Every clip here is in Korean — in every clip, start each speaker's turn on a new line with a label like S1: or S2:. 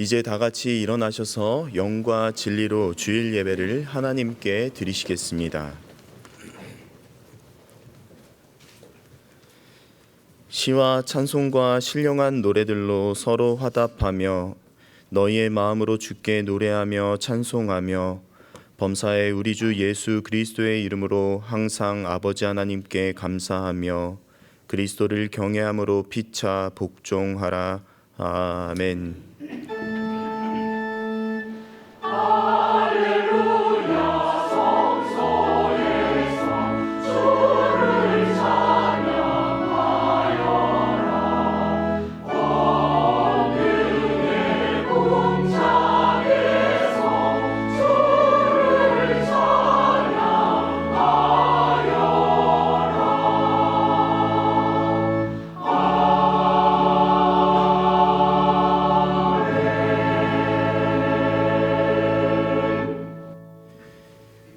S1: 이제 다 같이 일어나셔서 영과 진리로 주일 예배를 하나님께 드리시겠습니다. 시와 찬송과 신령한 노래들로 서로 화답하며 너희의 마음으로 주께 노래하며 찬송하며 범사의 우리 주 예수 그리스도의 이름으로 항상 아버지 하나님께 감사하며 그리스도를 경외함으로 피차 복종하라. 아멘.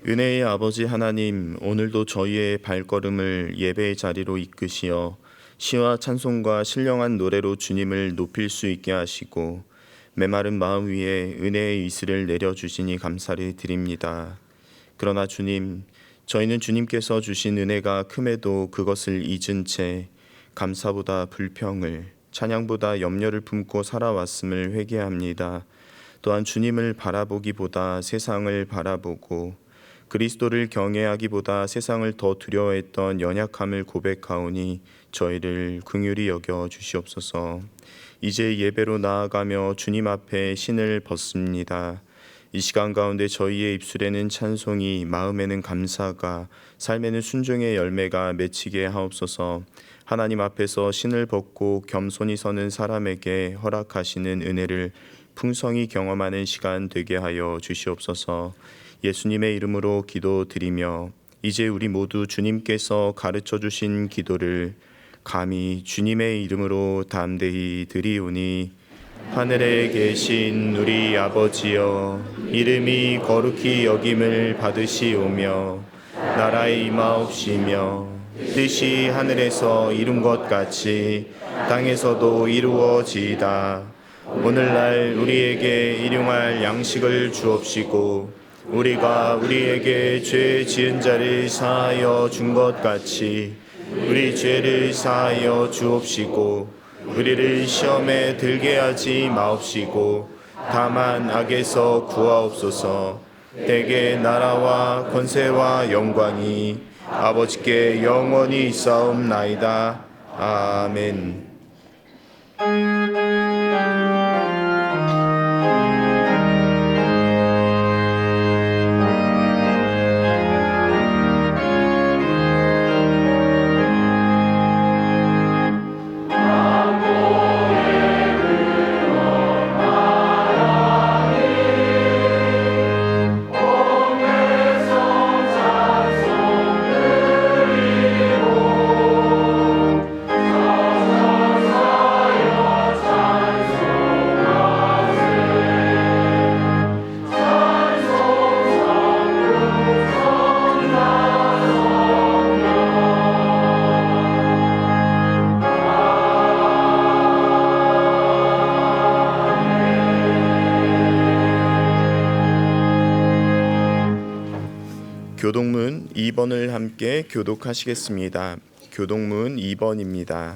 S1: 은혜의 아버지 하나님, 오늘도 저희의 발걸음을 예배의 자리로 이끄시어 시와 찬송과 신령한 노래로 주님을 높일 수 있게 하시고 메마른 마음 위에 은혜의 이슬을 내려주시니 감사를 드립니다. 그러나 주님, 저희는 주님께서 주신 은혜가 큼에도 그것을 잊은 채 감사보다 불평을, 찬양보다 염려를 품고 살아왔음을 회개합니다. 또한 주님을 바라보기보다 세상을 바라보고 그리스도를 경외하기보다 세상을 더 두려워했던 연약함을 고백하오니 저희를 긍휼히 여겨 주시옵소서. 이제 예배로 나아가며 주님 앞에 신을 벗습니다. 이 시간 가운데 저희의 입술에는 찬송이, 마음에는 감사가, 삶에는 순종의 열매가 맺히게 하옵소서. 하나님 앞에서 신을 벗고 겸손히 서는 사람에게 허락하시는 은혜를 풍성히 경험하는 시간 되게 하여 주시옵소서. 예수님의 이름으로 기도드리며 이제 우리 모두 주님께서 가르쳐 주신 기도를 감히 주님의 이름으로 담대히 드리오니, 하늘에 계신 우리 아버지여, 이름이 거룩히 여김을 받으시오며 나라의 임하옵시며 뜻이 하늘에서 이룬 것 같이 땅에서도 이루어지이다. 오늘날 우리에게 일용할 양식을 주옵시고 우리가 우리에게 죄 지은 자를 사하여 준 것 같이 우리 죄를 사하여 주옵시고 우리를 시험에 들게 하지 마옵시고 다만 악에서 구하옵소서. 대개 나라와 권세와 영광이 아버지께 영원히 있사옵나이다. 아멘. 교독문 2번을 함께 교독하시겠습니다. 교독문 2번입니다.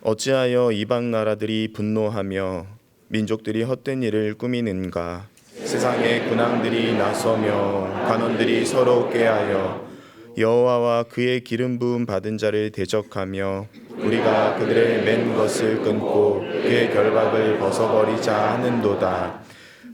S1: 어찌하여 이방 나라들이 분노하며 민족들이 헛된 일을 꾸미는가? 세상의 군왕들이 나서며 관원들이 서로 꾀하여 여호와와 그의 기름 부음 받은 자를 대적하며 우리가 그들의 맨 것을 끊고 그의 결박을 벗어버리자 하는도다.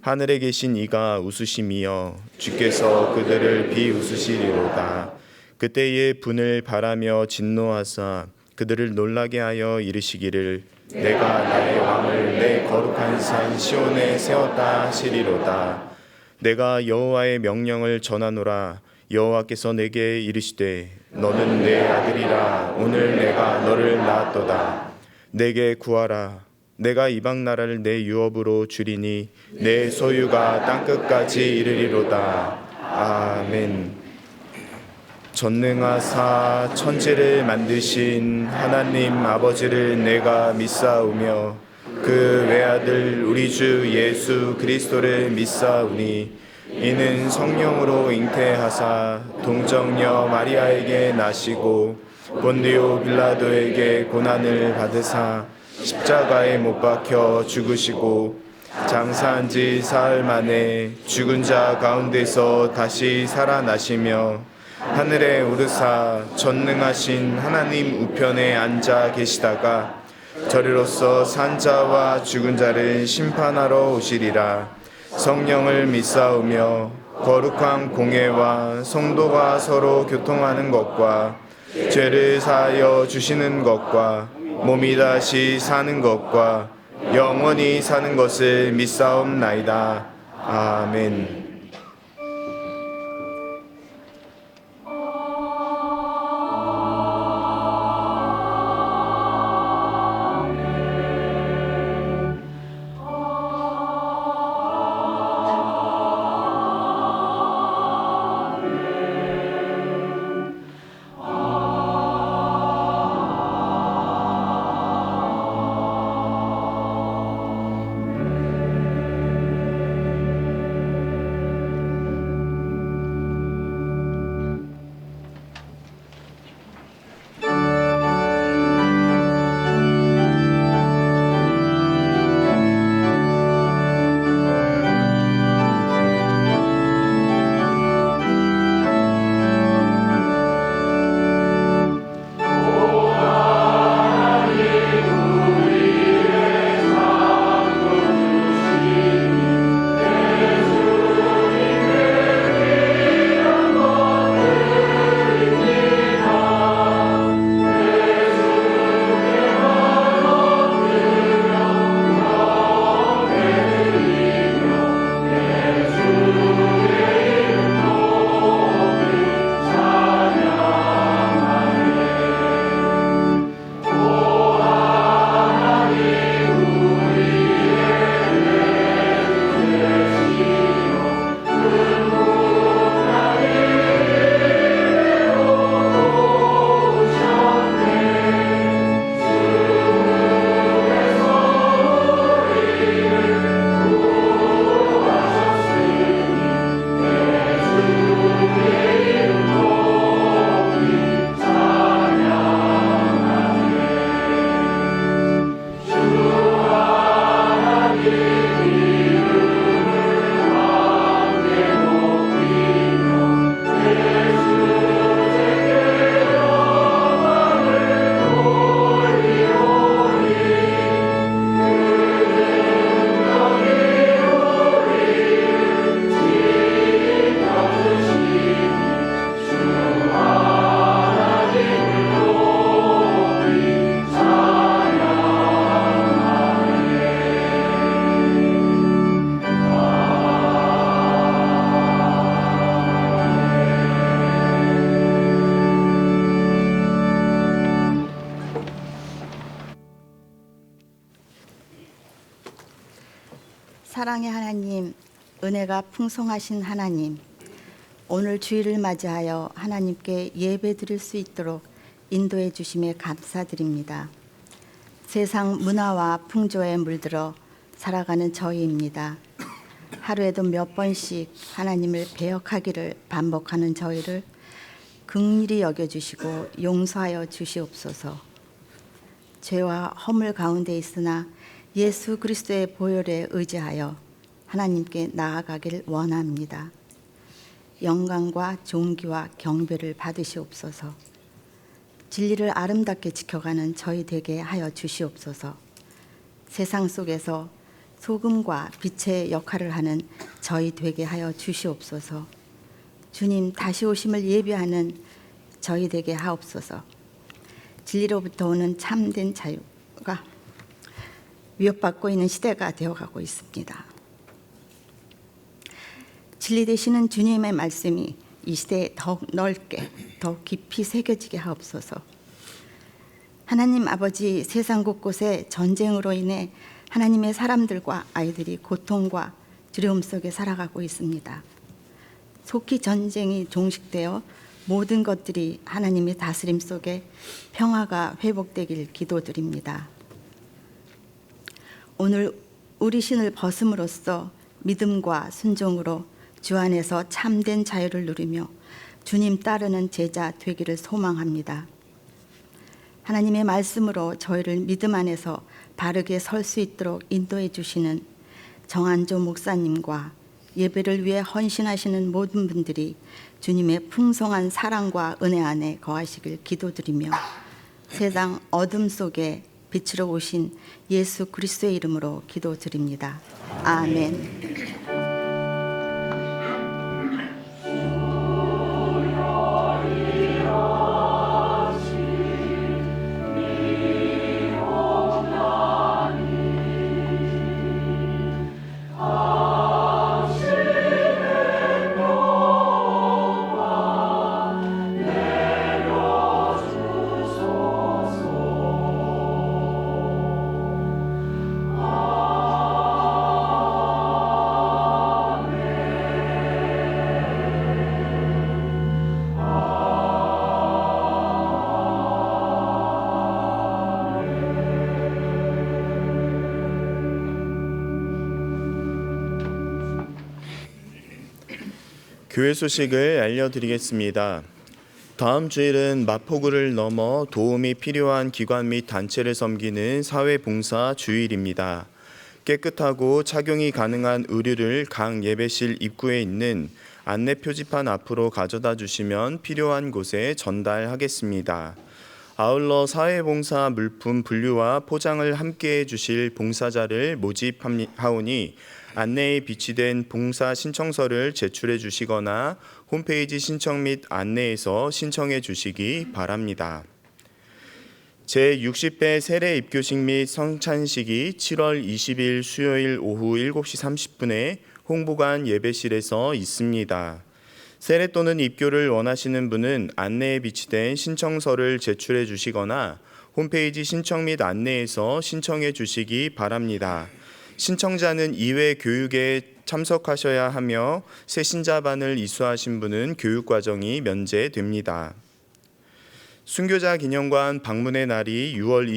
S1: 하늘에 계신 이가 웃으심이여 주께서 그들을 비웃으시리로다. 그때에 분을 바라며 진노하사 그들을 놀라게 하여 이르시기를 내가 나의 왕을 내 거룩한 산 시온에 세웠다 하시리로다. 내가 여호와의 명령을 전하노라. 여호와께서 내게 이르시되 너는 내 아들이라. 오늘 내가 너를 낳았도다. 내게 구하라. 내가 이방 나라를 내 유업으로 주리니 내 소유가 땅끝까지 이르리로다. 아멘. 전능하사 천지를 만드신 하나님 아버지를 내가 믿사오며 그 외아들 우리 주 예수 그리스도를 믿사오니 이는 성령으로 잉태하사 동정녀 마리아에게 나시고 본디오 빌라도에게 고난을 받으사 십자가에 못 박혀 죽으시고 장사한 지 사흘 만에 죽은 자 가운데서 다시 살아나시며 하늘에 오르사 전능하신 하나님 우편에 앉아 계시다가 저리로서 산 자와 죽은 자를 심판하러 오시리라. 성령을 믿사오며 거룩한 공회와 성도가 서로 교통하는 것과 죄를 사하여 주시는 것과 몸이 다시 사는 것과 영원히 사는 것을 믿사옵나이다. 아멘.
S2: 사랑의 하나님, 은혜가 풍성하신 하나님, 오늘 주일을 맞이하여 하나님께 예배드릴 수 있도록 인도해 주심에 감사드립니다. 세상 문화와 풍조에 물들어 살아가는 저희입니다. 하루에도 몇 번씩 하나님을 배역하기를 반복하는 저희를 긍휼히 여겨주시고 용서하여 주시옵소서. 죄와 허물 가운데 있으나 예수 그리스도의 보혈에 의지하여 하나님께 나아가길 원합니다. 영광과 존귀와 경배를 받으시옵소서. 진리를 아름답게 지켜가는 저희 되게 하여 주시옵소서. 세상 속에서 소금과 빛의 역할을 하는 저희 되게 하여 주시옵소서. 주님 다시 오심을 예비하는 저희 되게 하옵소서. 진리로부터 오는 참된 자유가 위협받고 있는 시대가 되어가고 있습니다. 진리 되시는 주님의 말씀이 이 시대에 더욱 넓게 더욱 깊이 새겨지게 하옵소서. 하나님 아버지, 세상 곳곳에 전쟁으로 인해 하나님의 사람들과 아이들이 고통과 두려움 속에 살아가고 있습니다. 속히 전쟁이 종식되어 모든 것들이 하나님의 다스림 속에 평화가 회복되길 기도드립니다. 오늘 우리 신을 벗음으로써 믿음과 순종으로 주 안에서 참된 자유를 누리며 주님 따르는 제자 되기를 소망합니다. 하나님의 말씀으로 저희를 믿음 안에서 바르게 설 수 있도록 인도해 주시는 정한조 목사님과 예배를 위해 헌신하시는 모든 분들이 주님의 풍성한 사랑과 은혜 안에 거하시길 기도드리며 세상 어둠 속에 빛으로 오신 예수 그리스도의 이름으로 기도드립니다. 아멘.
S1: 교회 소식을 알려드리겠습니다. 다음 주일은 마포구를 넘어 도움이 필요한 기관 및 단체를 섬기는 사회봉사 주일입니다. 깨끗하고 착용이 가능한 의류를 각 예배실 입구에 있는 안내 표지판 앞으로 가져다 주시면 필요한 곳에 전달하겠습니다. 아울러 사회봉사 물품 분류와 포장을 함께 해주실 봉사자를 모집하오니 안내에 비치된 봉사 신청서를 제출해 주시거나 홈페이지 신청 및 안내에서 신청해 주시기 바랍니다. 제60회 세례 입교식 및 성찬식이 7월 20일 수요일 오후 7시 30분에 홍보관 예배실에서 있습니다. 세례 또는 입교를 원하시는 분은 안내에 비치된 신청서를 제출해 주시거나 홈페이지 신청 및 안내에서 신청해 주시기 바랍니다. 신청자는 2회 교육에 참석하셔야 하며 새신자반을 이수하신 분은 교육과정이 면제됩니다. 순교자 기념관 방문의 날이 6월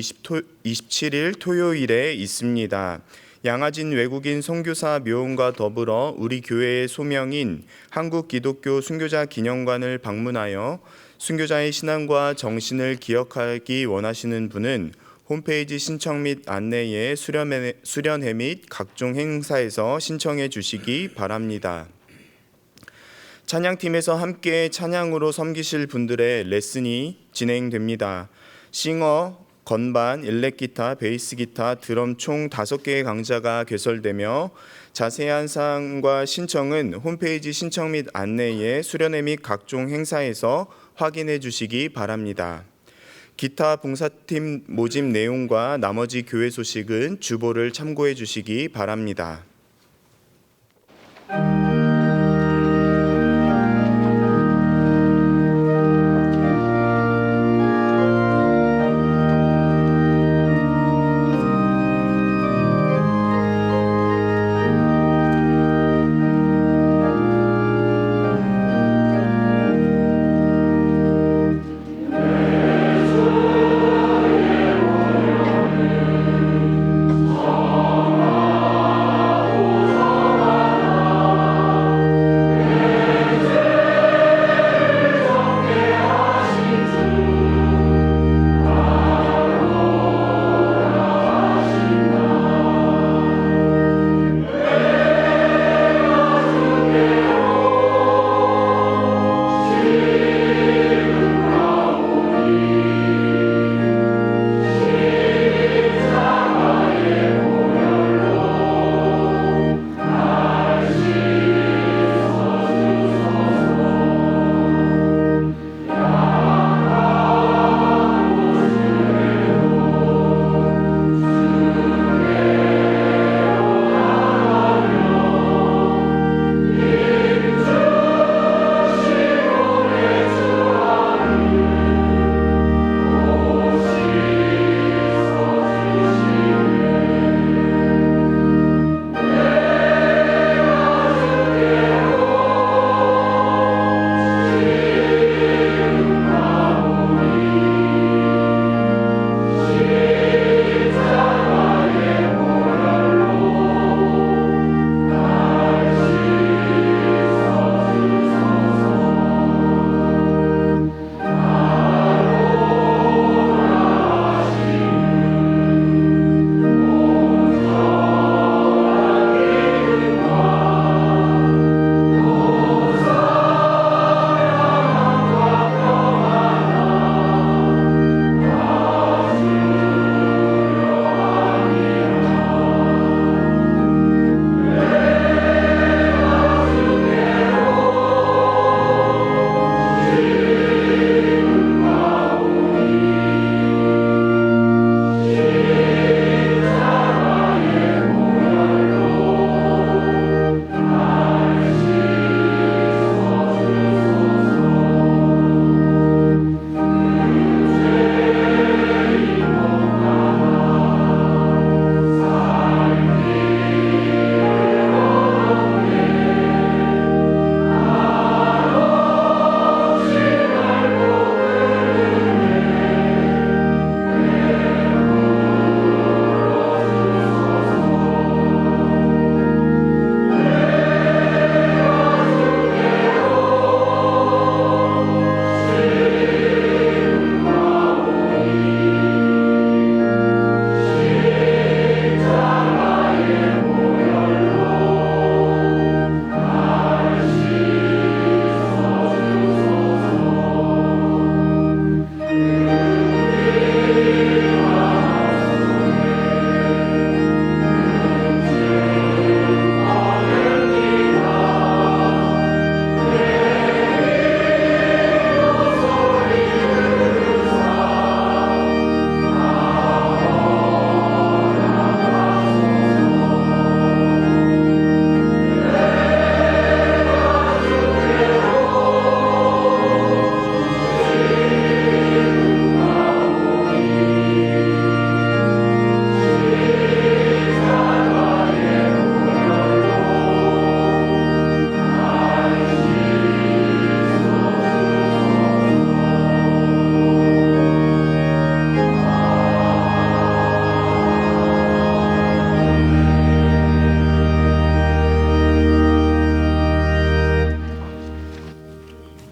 S1: 27일 토요일에 있습니다. 양아진 외국인 선교사 묘원과 더불어 우리 교회의 소명인 한국기독교 순교자 기념관을 방문하여 순교자의 신앙과 정신을 기억하기 원하시는 분은 홈페이지 신청 및 안내에 수련회 및 각종 행사에서 신청해 주시기 바랍니다. 찬양팀에서 함께 찬양으로 섬기실 분들의 레슨이 진행됩니다. 싱어, 건반, 일렉기타, 베이스기타, 드럼 총 5개의 강좌가 개설되며 자세한 사항과 신청은 홈페이지 신청 및 안내에 수련회 및 각종 행사에서 확인해 주시기 바랍니다. 기타 봉사팀 모집 내용과 나머지 교회 소식은 주보를 참고해 주시기 바랍니다.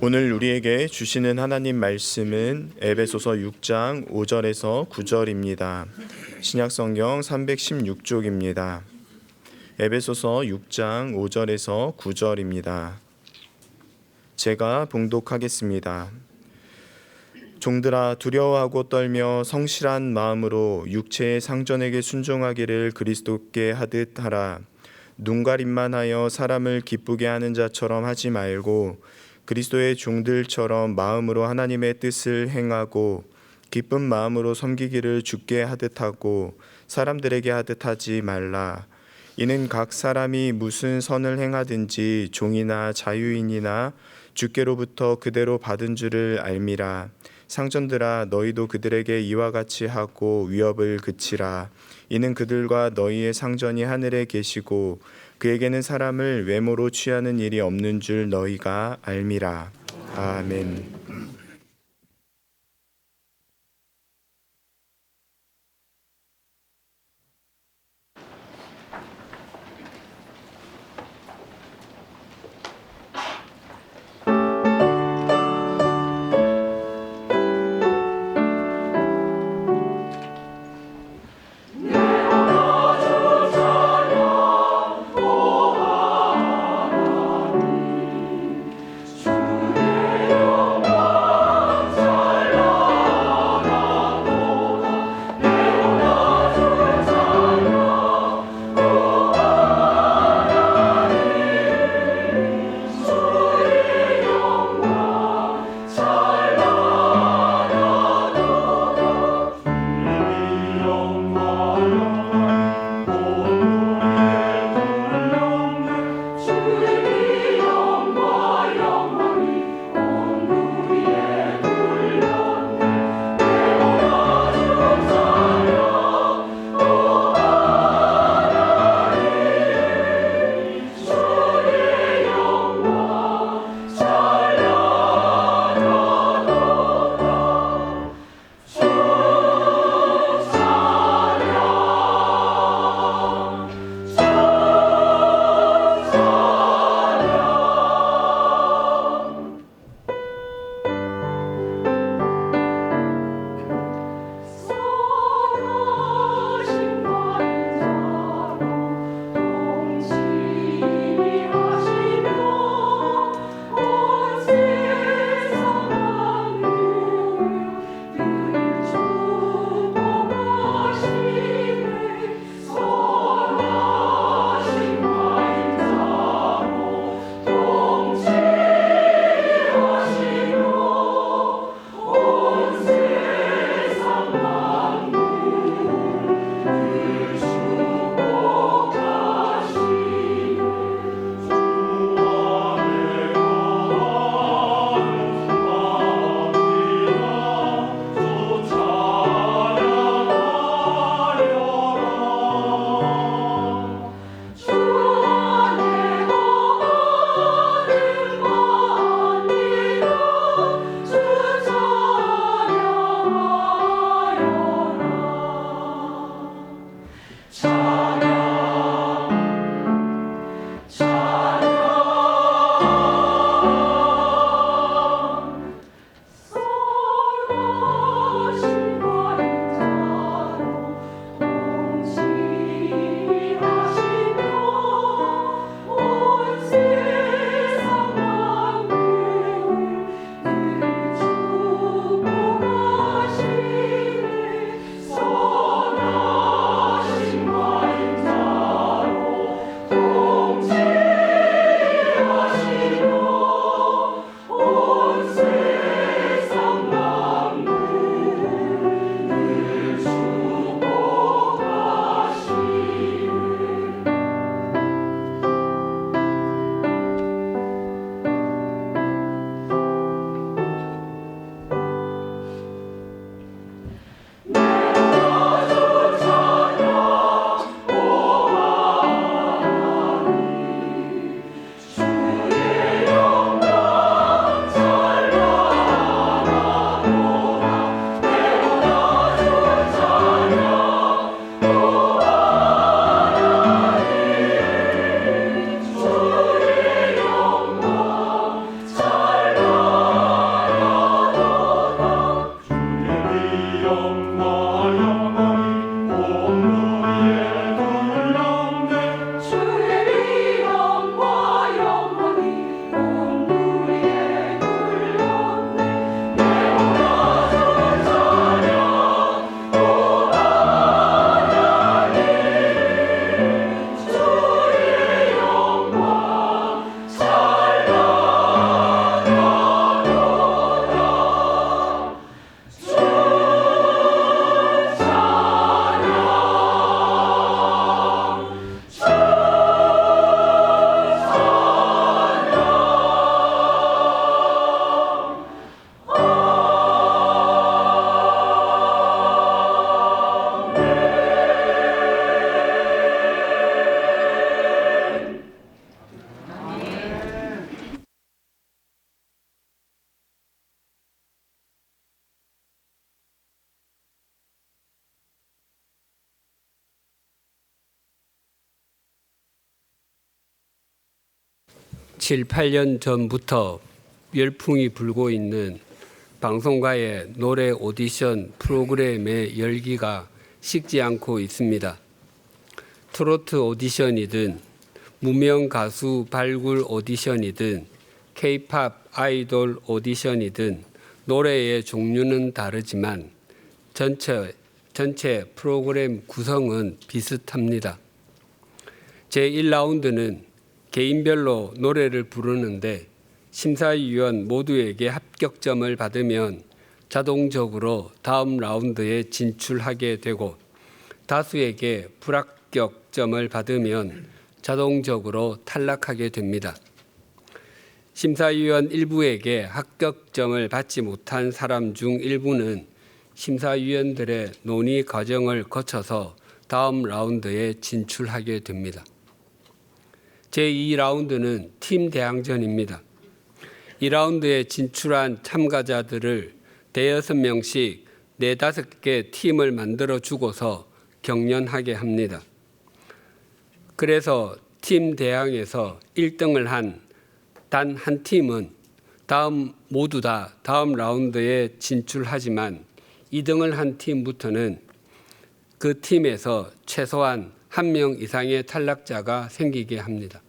S1: 오늘 우리에게 주시는 하나님 말씀은 에베소서 6장 5절에서 9절입니다. 신약성경 316쪽입니다. 에베소서 6장 5절에서 9절입니다. 제가 봉독하겠습니다. 종들아, 두려워하고 떨며 성실한 마음으로 육체의 상전에게 순종하기를 그리스도께 하듯 하라. 눈가림만 하여 사람을 기쁘게 하는 자처럼 하지 말고 그리스도의 종들처럼 마음으로 하나님의 뜻을 행하고 기쁜 마음으로 섬기기를 주께 하듯 하고 사람들에게 하듯 하지 말라. 이는 각 사람이 무슨 선을 행하든지 종이나 자유인이나 주께로부터 그대로 받은 줄을 알미라. 상전들아, 너희도 그들에게 이와 같이 하고 위협을 그치라. 이는 그들과 너희의 상전이 하늘에 계시고 그에게는 사람을 외모로 취하는 일이 없는 줄 너희가 알미라. 아멘.
S3: 7, 8년 전부터 열풍이 불고 있는 방송가의 노래 오디션 프로그램의 열기가 식지 않고 있습니다. 트로트 오디션이든 무명 가수 발굴 오디션이든 K-팝 아이돌 오디션이든 노래의 종류는 다르지만 전체 프로그램 구성은 비슷합니다. 제1라운드는 개인별로 노래를 부르는데 심사위원 모두에게 합격점을 받으면 자동적으로 다음 라운드에 진출하게 되고 다수에게 불합격점을 받으면 자동적으로 탈락하게 됩니다. 심사위원 일부에게 합격점을 받지 못한 사람 중 일부는 심사위원들의 논의 과정을 거쳐서 다음 라운드에 진출하게 됩니다. 제2라운드는 팀 대항전입니다. 2라운드에 진출한 참가자들을 대여섯 명씩 4-5개 팀을 만들어 주고서 경연하게 합니다. 그래서 팀 대항에서 1등을 한 단 한 팀은 모두 다 다음 라운드에 진출하지만 2등을 한 팀부터는 그 팀에서 최소한 1명 이상의 탈락자가 생기게 합니다.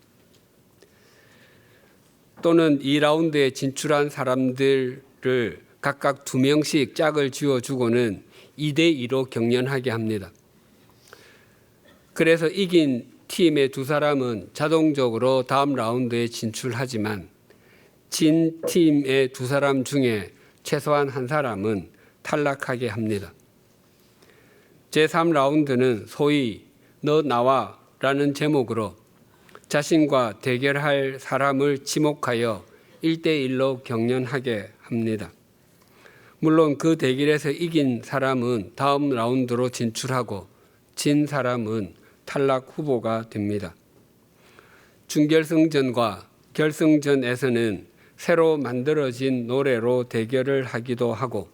S3: 또는 2라운드에 진출한 사람들을 각각 2명씩 짝을 지어주고는 2대2로 경연하게 합니다. 그래서 이긴 팀의 2사람은 자동적으로 다음 라운드에 진출하지만 진 팀의 2사람 중에 최소한 1사람은 탈락하게 합니다. 제3라운드는 소위 너 나와 라는 제목으로 자신과 대결할 사람을 지목하여 1대1로 경연하게 합니다. 물론 그 대결에서 이긴 사람은 다음 라운드로 진출하고 진 사람은 탈락 후보가 됩니다. 준결승전과 결승전에서는 새로 만들어진 노래로 대결을 하기도 하고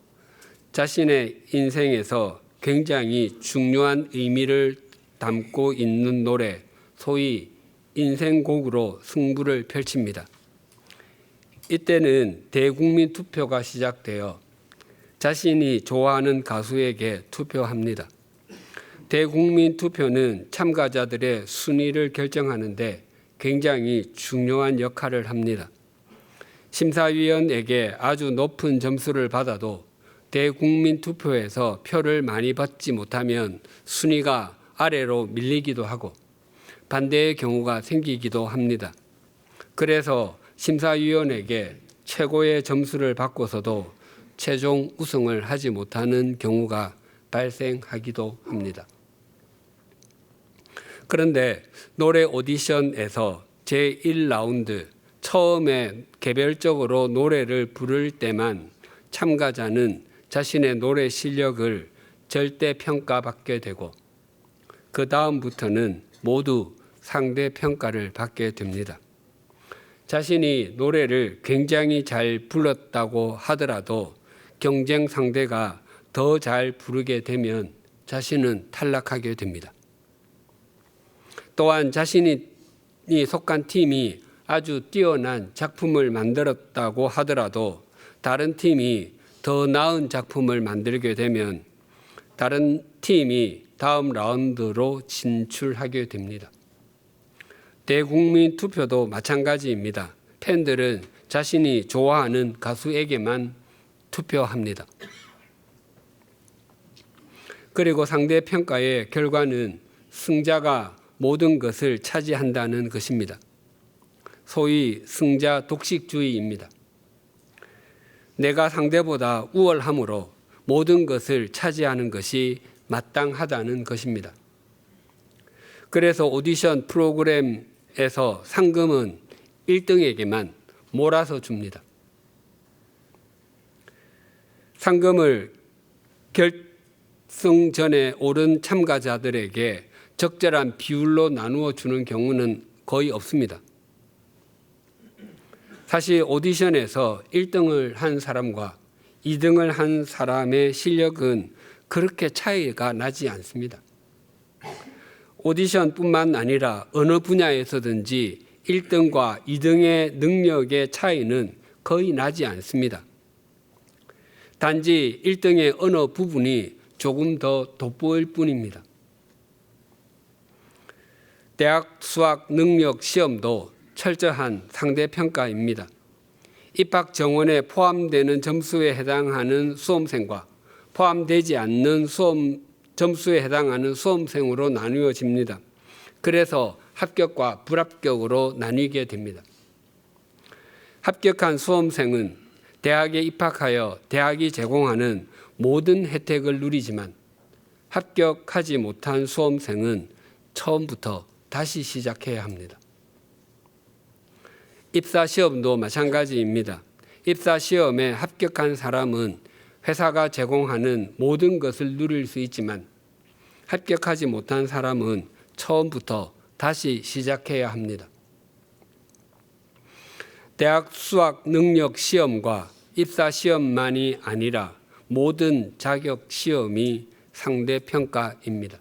S3: 자신의 인생에서 굉장히 중요한 의미를 담고 있는 노래, 소위 인생곡으로 승부를 펼칩니다. 이때는 대국민 투표가 시작되어 자신이 좋아하는 가수에게 투표합니다. 대국민 투표는 참가자들의 순위를 결정하는데 굉장히 중요한 역할을 합니다. 심사위원에게 아주 높은 점수를 받아도 대국민 투표에서 표를 많이 받지 못하면 순위가 아래로 밀리기도 하고 반대의 경우가 생기기도 합니다. 그래서 심사위원에게 최고의 점수를 받고서도 최종 우승을 하지 못하는 경우가 발생하기도 합니다. 그런데 노래 오디션에서 제1라운드 처음에 개별적으로 노래를 부를 때만 참가자는 자신의 노래 실력을 절대 평가받게 되고 그 다음부터는 모두 상대 평가를 받게 됩니다. 자신이 노래를 굉장히 잘 불렀다고 하더라도 경쟁 상대가 더 잘 부르게 되면 자신은 탈락하게 됩니다. 또한 자신이 속한 팀이 아주 뛰어난 작품을 만들었다고 하더라도 다른 팀이 더 나은 작품을 만들게 되면 다른 팀이 다음 라운드로 진출하게 됩니다. 대국민 투표도 마찬가지입니다. 팬들은 자신이 좋아하는 가수에게만 투표합니다. 그리고 상대 평가의 결과는 승자가 모든 것을 차지한다는 것입니다. 소위 승자 독식주의입니다. 내가 상대보다 우월함으로 모든 것을 차지하는 것이 마땅하다는 것입니다. 그래서 오디션 프로그램에서 상금은 1등에게만 몰아서 줍니다. 상금을 결승전에 오른 참가자들에게 적절한 비율로 나누어 주는 경우는 거의 없습니다. 사실 오디션에서 1등을 한 사람과 2등을 한 사람의 실력은 그렇게 차이가 나지 않습니다. 오디션뿐만 아니라 어느 분야에서든지 1등과 2등의 능력의 차이는 거의 나지 않습니다. 단지 1등의 어느 부분이 조금 더 돋보일 뿐입니다. 대학 수학 능력 시험도 철저한 상대평가입니다. 입학 정원에 포함되는 점수에 해당하는 수험생과 포함되지 않는 점수에 해당하는 수험생으로 나누어집니다. 그래서 합격과 불합격으로 나뉘게 됩니다. 합격한 수험생은 대학에 입학하여 대학이 제공하는 모든 혜택을 누리지만 합격하지 못한 수험생은 처음부터 다시 시작해야 합니다. 입사시험도 마찬가지입니다. 입사시험에 합격한 사람은 회사가 제공하는 모든 것을 누릴 수 있지만 합격하지 못한 사람은 처음부터 다시 시작해야 합니다. 대학 수학 능력 시험과 입사 시험만이 아니라 모든 자격 시험이 상대평가입니다.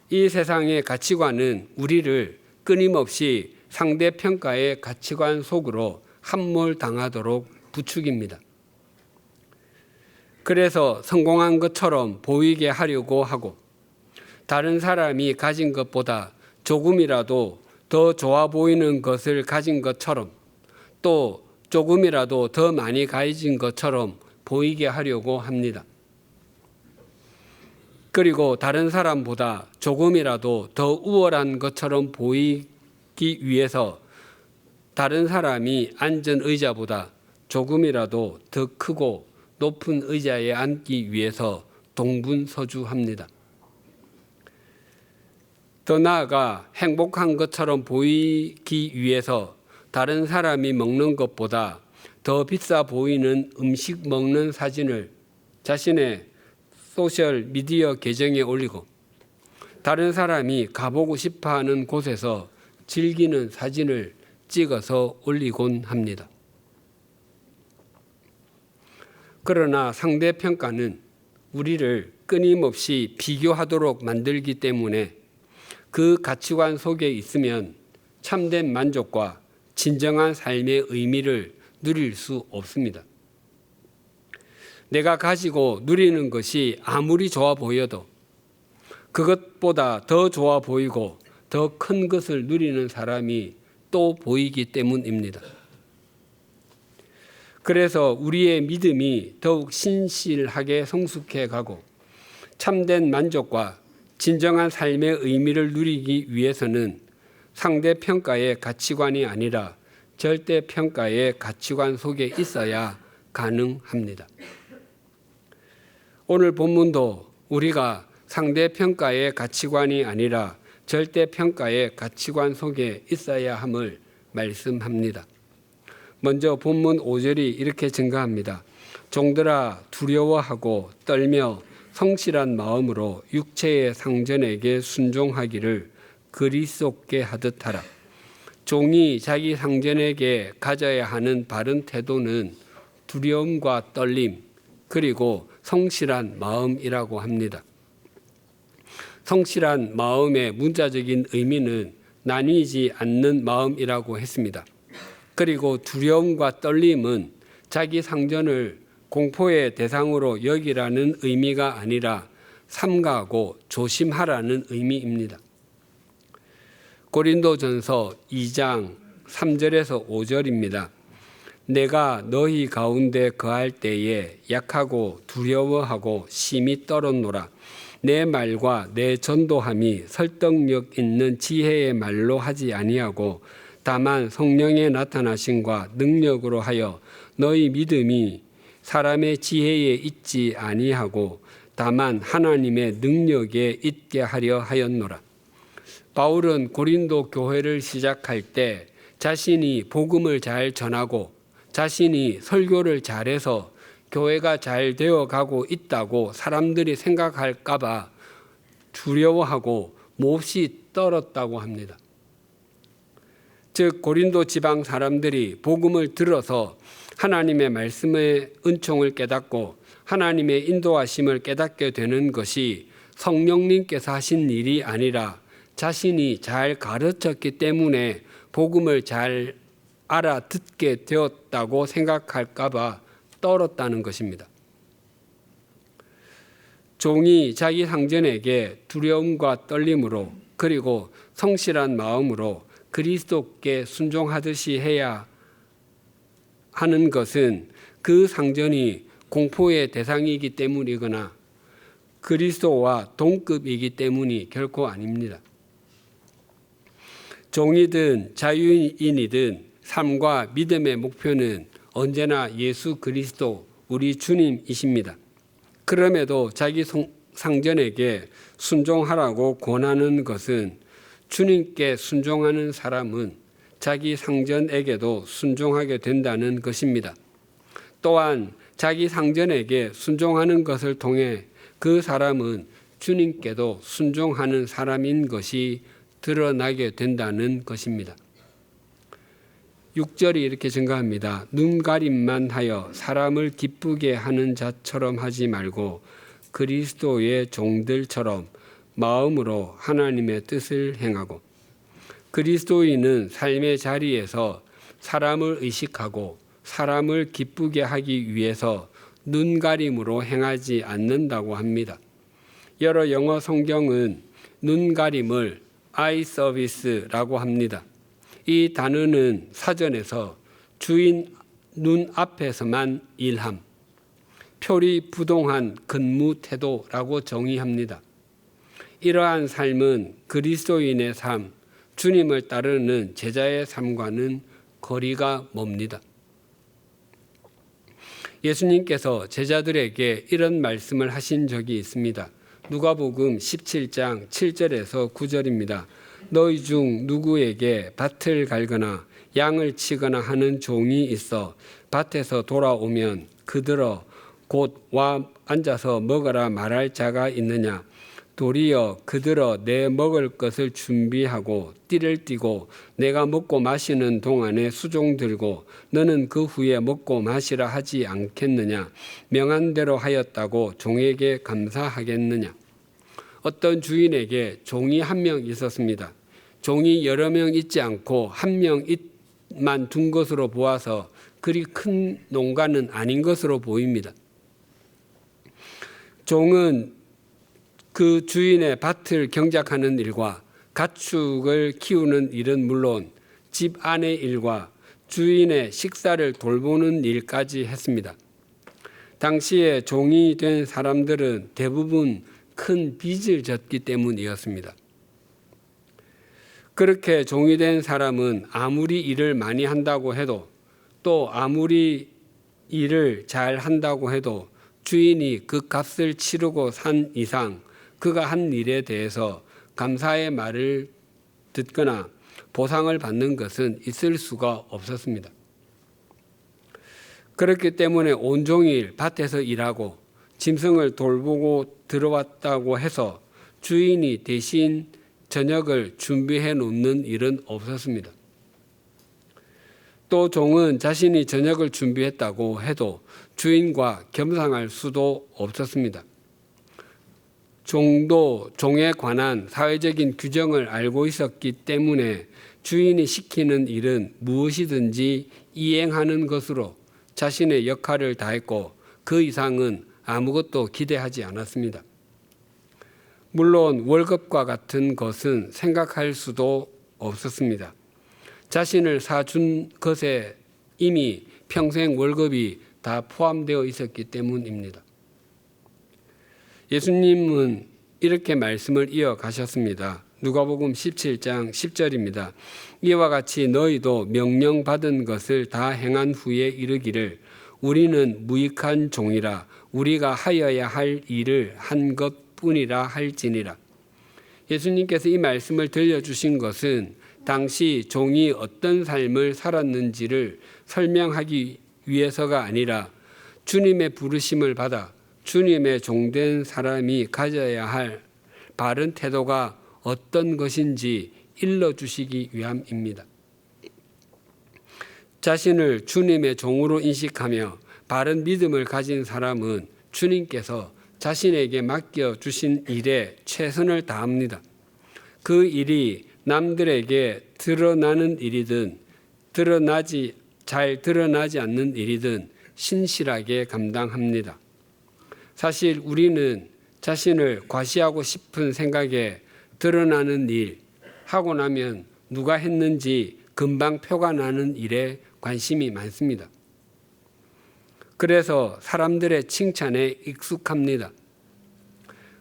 S3: 이 세상의 가치관은 우리를 끊임없이 상대평가의 가치관 속으로 함몰당하도록 부추깁니다. 그래서 성공한 것처럼 보이게 하려고 하고 다른 사람이 가진 것보다 조금이라도 더 좋아 보이는 것을 가진 것처럼 또 조금이라도 더 많이 가진 것처럼 보이게 하려고 합니다. 그리고 다른 사람보다 조금이라도 더 우월한 것처럼 보이기 위해서 다른 사람이 앉은 의자보다 조금이라도 더 크고 높은 의자에 앉기 위해서 동분서주합니다. 더 나아가 행복한 것처럼 보이기 위해서 다른 사람이 먹는 것보다 더 비싸 보이는 음식 먹는 사진을 자신의 소셜 미디어 계정에 올리고 다른 사람이 가보고 싶어하는 곳에서 즐기는 사진을 찍어서 올리곤 합니다. 그러나 상대평가는 우리를 끊임없이 비교하도록 만들기 때문에 그 가치관 속에 있으면 참된 만족과 진정한 삶의 의미를 누릴 수 없습니다. 내가 가지고 누리는 것이 아무리 좋아 보여도 그것보다 더 좋아 보이고 더 큰 것을 누리는 사람이 또 보이기 때문입니다. 그래서 우리의 믿음이 더욱 신실하게 성숙해 가고 참된 만족과 진정한 삶의 의미를 누리기 위해서는 상대평가의 가치관이 아니라 절대평가의 가치관 속에 있어야 가능합니다. 오늘 본문도 우리가 상대평가의 가치관이 아니라 절대평가의 가치관 속에 있어야 함을 말씀합니다. 먼저 본문 5절이 이렇게 증가합니다. 종들아 두려워하고 떨며 성실한 마음으로 육체의 상전에게 순종하기를 그리스도께 하듯 하라. 종이 자기 상전에게 가져야 하는 바른 태도는 두려움과 떨림 그리고 성실한 마음이라고 합니다. 성실한 마음의 문자적인 의미는 나뉘지 않는 마음이라고 했습니다. 그리고 두려움과 떨림은 자기 상전을 공포의 대상으로 여기라는 의미가 아니라 삼가하고 조심하라는 의미입니다. 고린도전서 2장 3절에서 5절입니다. 내가 너희 가운데 거할 때에 약하고 두려워하고 심히 떨었노라. 내 말과 내 전도함이 설득력 있는 지혜의 말로 하지 아니하고 다만 성령의 나타나심과 능력으로 하여 너희 믿음이 사람의 지혜에 있지 아니하고 다만 하나님의 능력에 있게 하려 하였노라. 바울은 고린도 교회를 시작할 때 자신이 복음을 잘 전하고 자신이 설교를 잘해서 교회가 잘 되어가고 있다고 사람들이 생각할까 봐 두려워하고 몹시 떨었다고 합니다. 즉 고린도 지방 사람들이 복음을 들어서 하나님의 말씀의 은총을 깨닫고 하나님의 인도하심을 깨닫게 되는 것이 성령님께서 하신 일이 아니라 자신이 잘 가르쳤기 때문에 복음을 잘 알아듣게 되었다고 생각할까 봐 떨었다는 것입니다. 종이 자기 상전에게 두려움과 떨림으로 그리고 성실한 마음으로 그리스도께 순종하듯이 해야 하는 것은 그 상전이 공포의 대상이기 때문이거나 그리스도와 동급이기 때문이 결코 아닙니다. 종이든 자유인이든 삶과 믿음의 목표는 언제나 예수 그리스도 우리 주님이십니다. 그럼에도 자기 상전에게 순종하라고 권하는 것은 주님께 순종하는 사람은 자기 상전에게도 순종하게 된다는 것입니다. 또한 자기 상전에게 순종하는 것을 통해 그 사람은 주님께도 순종하는 사람인 것이 드러나게 된다는 것입니다. 6절이 이렇게 증가합니다. 눈가림만 하여 사람을 기쁘게 하는 자처럼 하지 말고 그리스도의 종들처럼 마음으로 하나님의 뜻을 행하고. 그리스도인은 삶의 자리에서 사람을 의식하고 사람을 기쁘게 하기 위해서 눈가림으로 행하지 않는다고 합니다. 여러 영어 성경은 눈가림을 eye service라고 합니다. 이 단어는 사전에서 주인 눈 앞에서만 일함, 표리부동한 근무 태도라고 정의합니다. 이러한 삶은 그리스도인의 삶, 주님을 따르는 제자의 삶과는 거리가 멉니다. 예수님께서 제자들에게 이런 말씀을 하신 적이 있습니다. 누가복음 17장 7절에서 9절입니다. 너희 중 누구에게 밭을 갈거나 양을 치거나 하는 종이 있어 밭에서 돌아오면 그들어 곧 와 앉아서 먹으라 말할 자가 있느냐? 도리어 그들어 내 먹을 것을 준비하고 띠를 띠고 내가 먹고 마시는 동안에 수종 들고 너는 그 후에 먹고 마시라 하지 않겠느냐? 명한 대로 하였다고 종에게 감사하겠느냐? 어떤 주인에게 종이 한 명 있었습니다. 종이 여러 명 있지 않고 한 명만 둔 것으로 보아서 그리 큰 농가는 아닌 것으로 보입니다. 종은 그 주인의 밭을 경작하는 일과 가축을 키우는 일은 물론 집 안의 일과 주인의 식사를 돌보는 일까지 했습니다. 당시에 종이 된 사람들은 대부분 큰 빚을 졌기 때문이었습니다. 그렇게 종이 된 사람은 아무리 일을 많이 한다고 해도 또 아무리 일을 잘 한다고 해도 주인이 그 값을 치르고 산 이상 그가 한 일에 대해서 감사의 말을 듣거나 보상을 받는 것은 있을 수가 없었습니다. 그렇기 때문에 온종일 밭에서 일하고 짐승을 돌보고 들어왔다고 해서 주인이 대신 저녁을 준비해 놓는 일은 없었습니다. 또 종은 자신이 저녁을 준비했다고 해도 주인과 겸상할 수도 없었습니다. 종도 종에 관한 사회적인 규정을 알고 있었기 때문에 주인이 시키는 일은 무엇이든지 이행하는 것으로 자신의 역할을 다했고 그 이상은 아무것도 기대하지 않았습니다. 물론 월급과 같은 것은 생각할 수도 없었습니다. 자신을 사준 것에 이미 평생 월급이 다 포함되어 있었기 때문입니다. 예수님은 이렇게 말씀을 이어가셨습니다. 누가복음 17장 10절입니다. 이와 같이 너희도 명령받은 것을 다 행한 후에 이르기를 우리는 무익한 종이라 우리가 하여야 할 일을 한 것뿐이라 할지니라. 예수님께서 이 말씀을 들려주신 것은 당시 종이 어떤 삶을 살았는지를 설명하기 위해서가 아니라 주님의 부르심을 받아 주님의 종된 사람이 가져야 할 바른 태도가 어떤 것인지 일러주시기 위함입니다. 자신을 주님의 종으로 인식하며 바른 믿음을 가진 사람은 주님께서 자신에게 맡겨주신 일에 최선을 다합니다. 그 일이 남들에게 드러나는 일이든 잘 드러나지 않는 일이든 신실하게 감당합니다. 사실 우리는 자신을 과시하고 싶은 생각에 드러나는 일, 하고 나면 누가 했는지 금방 표가 나는 일에 관심이 많습니다. 그래서 사람들의 칭찬에 익숙합니다.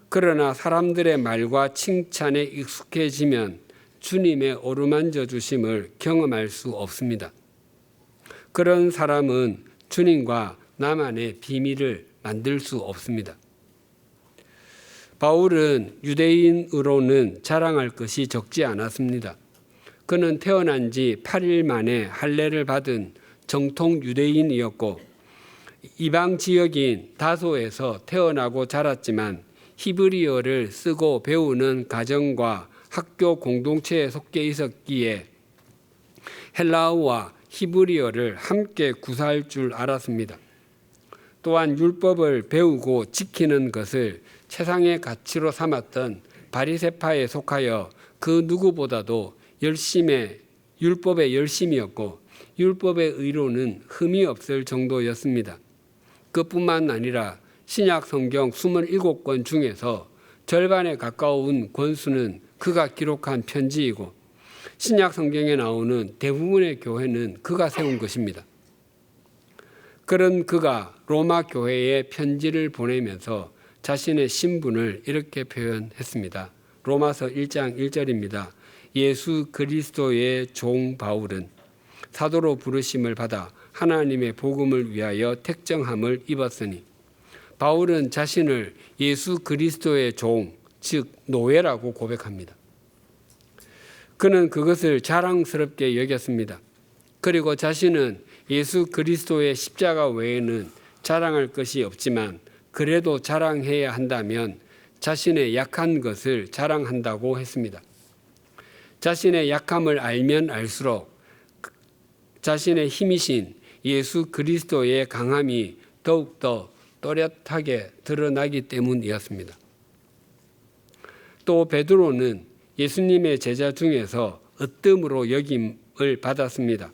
S3: 그러나 사람들의 말과 칭찬에 익숙해지면 주님의 어루만져 주심을 경험할 수 없습니다. 그런 사람은 주님과 나만의 비밀을 만들 수 없습니다. 바울은 유대인으로는 자랑할 것이 적지 않았습니다. 그는 태어난 지 8일 만에 할례를 받은 정통 유대인이었고 이방 지역인 다소에서 태어나고 자랐지만 히브리어를 쓰고 배우는 가정과 학교 공동체에 속해 있었기에 헬라어와 히브리어를 함께 구사할 줄 알았습니다. 또한 율법을 배우고 지키는 것을 최상의 가치로 삼았던 바리새파에 속하여 그 누구보다도 율법에 열심이었고 율법의 의로는 흠이 없을 정도였습니다. 그뿐만 아니라 신약 성경 27권 중에서 절반에 가까운 권수는 그가 기록한 편지이고 신약 성경에 나오는 대부분의 교회는 그가 세운 것입니다. 그런 그가 로마 교회에 편지를 보내면서 자신의 신분을 이렇게 표현했습니다. 로마서 1장 1절입니다. 예수 그리스도의 종 바울은 사도로 부르심을 받아 하나님의 복음을 위하여 택정함을 입었으니 바울은 자신을 예수 그리스도의 종, 즉 노예라고 고백합니다. 그는 그것을 자랑스럽게 여겼습니다. 그리고 자신은 예수 그리스도의 십자가 외에는 자랑할 것이 없지만 그래도 자랑해야 한다면 자신의 약한 것을 자랑한다고 했습니다. 자신의 약함을 알면 알수록 자신의 힘이신 예수 그리스도의 강함이 더욱더 또렷하게 드러나기 때문이었습니다. 또 베드로는 예수님의 제자 중에서 으뜸으로 여김을 받았습니다.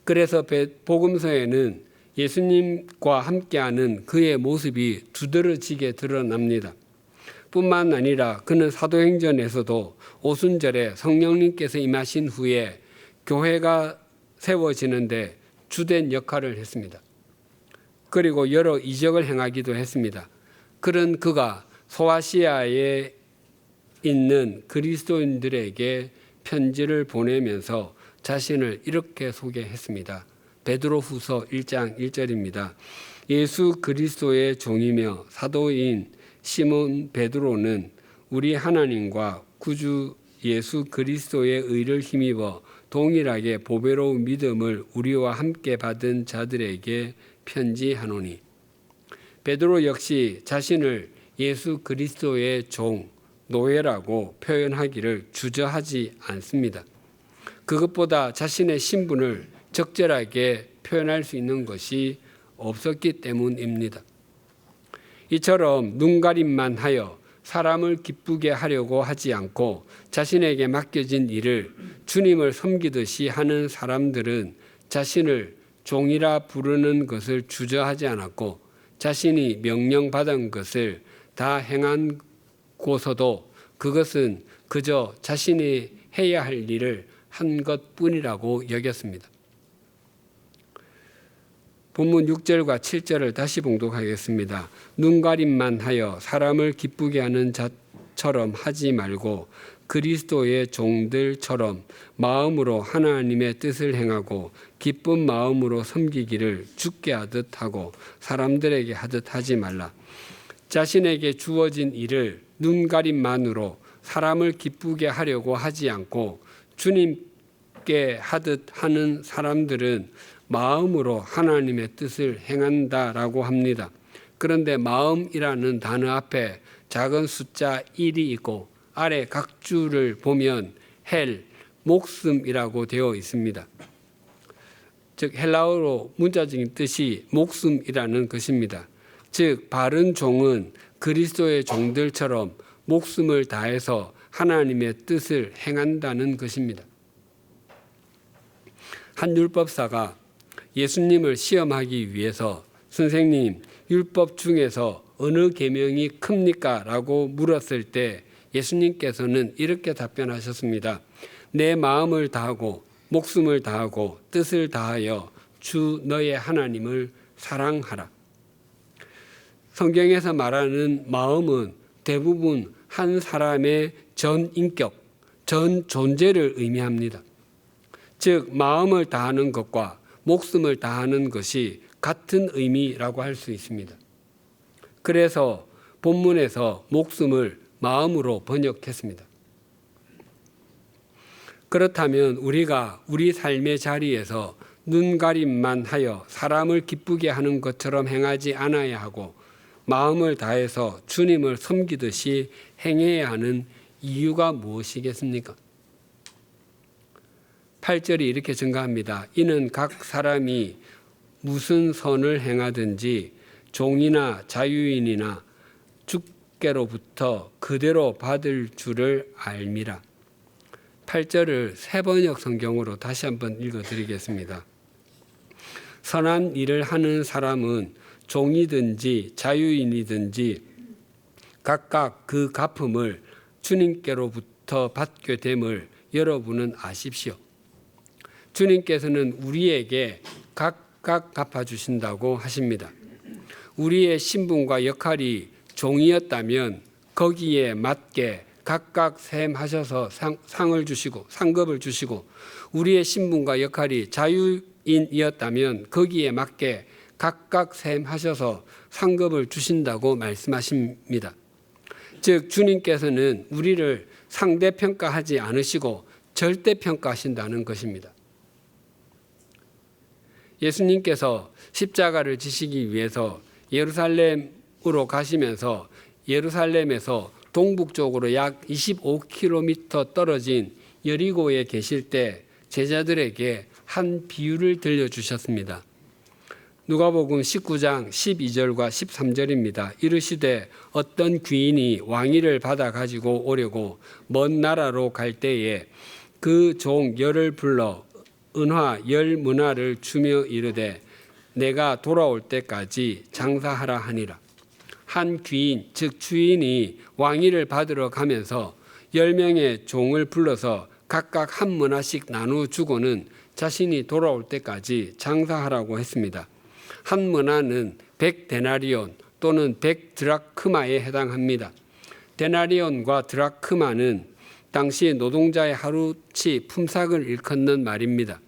S3: 그래서 복음서에는 예수님과 함께하는 그의 모습이 두드러지게 드러납니다. 뿐만 아니라 그는 사도행전에서도 오순절에 성령님께서 임하신 후에 교회가 세워지는데 주된 역할을 했습니다. 그리고 여러 이적을 행하기도 했습니다. 그런 그가 소아시아에 있는 그리스도인들에게 편지를 보내면서 자신을 이렇게 소개했습니다. 베드로후서 1장 1절입니다. 예수 그리스도의 종이며 사도인 시몬 베드로는 우리 하나님과 구주 예수 그리스도의 의를 힘입어 동일하게 보배로운 믿음을 우리와 함께 받은 자들에게 편지하노니. 베드로 역시 자신을 예수 그리스도의 종, 노예라고 표현하기를 주저하지 않습니다. 그것보다 자신의 신분을 적절하게 표현할 수 있는 것이 없었기 때문입니다. 이처럼 눈가림만 하여 사람을 기쁘게 하려고 하지 않고 자신에게 맡겨진 일을 주님을 섬기듯이 하는 사람들은 자신을 종이라 부르는 것을 주저하지 않았고 자신이 명령받은 것을 다 행한고서도 그것은 그저 자신이 해야 할 일을 한 것뿐이라고 여겼습니다. 본문 6절과 7절을 다시 봉독하겠습니다. 눈가림만 하여 사람을 기쁘게 하는 자처럼 하지 말고 그리스도의 종들처럼 마음으로 하나님의 뜻을 행하고 기쁜 마음으로 섬기기를 주께 하듯 하고 사람들에게 하듯 하지 말라. 자신에게 주어진 일을 눈가림만으로 사람을 기쁘게 하려고 하지 않고 주님께 하듯 하는 사람들은 마음으로 하나님의 뜻을 행한다라고 합니다. 그런데 마음이라는 단어 앞에 작은 숫자 1이 있고 아래 각 줄을 보면 헬, 목숨이라고 되어 있습니다. 즉 헬라어로 문자적인 뜻이 목숨이라는 것입니다. 즉 바른 종은 그리스도의 종들처럼 목숨을 다해서 하나님의 뜻을 행한다는 것입니다. 한 율법사가 예수님을 시험하기 위해서 선생님, 율법 중에서 어느 계명이 큽니까? 라고 물었을 때 예수님께서는 이렇게 답변하셨습니다. 내 마음을 다하고 목숨을 다하고 뜻을 다하여 주 너의 하나님을 사랑하라. 성경에서 말하는 마음은 대부분 한 사람의 전 인격, 전 존재를 의미합니다. 즉 마음을 다하는 것과 목숨을 다하는 것이 같은 의미라고 할 수 있습니다. 그래서 본문에서 목숨을 마음으로 번역했습니다. 그렇다면 우리가 우리 삶의 자리에서 눈가림만 하여 사람을 기쁘게 하는 것처럼 행하지 않아야 하고 마음을 다해서 주님을 섬기듯이 행해야 하는 이유가 무엇이겠습니까? 8절이 이렇게 증가합니다. 이는 각 사람이 무슨 선을 행하든지 종이나 자유인이나 주께로부터 그대로 받을 줄을 알미라. 8절을 새번역 성경으로 다시 한번 읽어드리겠습니다. 선한 일을 하는 사람은 종이든지 자유인이든지 각각 그 갚음을 주님께로부터 받게 됨을 여러분은 아십시오. 주님께서는 우리에게 각각 갚아주신다고 하십니다. 우리의 신분과 역할이 종이었다면 거기에 맞게 각각 셈하셔서 상을 주시고 상급을 주시고 우리의 신분과 역할이 자유인이었다면 거기에 맞게 각각 셈하셔서 상급을 주신다고 말씀하십니다. 즉 주님께서는 우리를 상대평가하지 않으시고 절대평가하신다는 것입니다. 예수님께서 십자가를 지시기 위해서 예루살렘으로 가시면서 예루살렘에서 동북쪽으로 약 25km 떨어진 여리고에 계실 때 제자들에게 한 비유를 들려주셨습니다. 누가복음 19장 12절과 13절입니다. 이르시되 어떤 귀인이 왕위를 받아 가지고 오려고 먼 나라로 갈 때에 그 종 열을 불러 은화 10문화를 주며 이르되 내가 돌아올 때까지 장사하라 하니라. 한 귀인 즉 주인이 왕위를 받으러 가면서 10명의 종을 불러서 각각 한 문화씩 나누어 주고는 자신이 돌아올 때까지 장사하라고 했습니다. 한 문화는 100데나리온 또는 100드라크마에 해당합니다. 데나리온과 드라크마는 당시 노동자의 하루치 품삯을 일컫는 말입니다.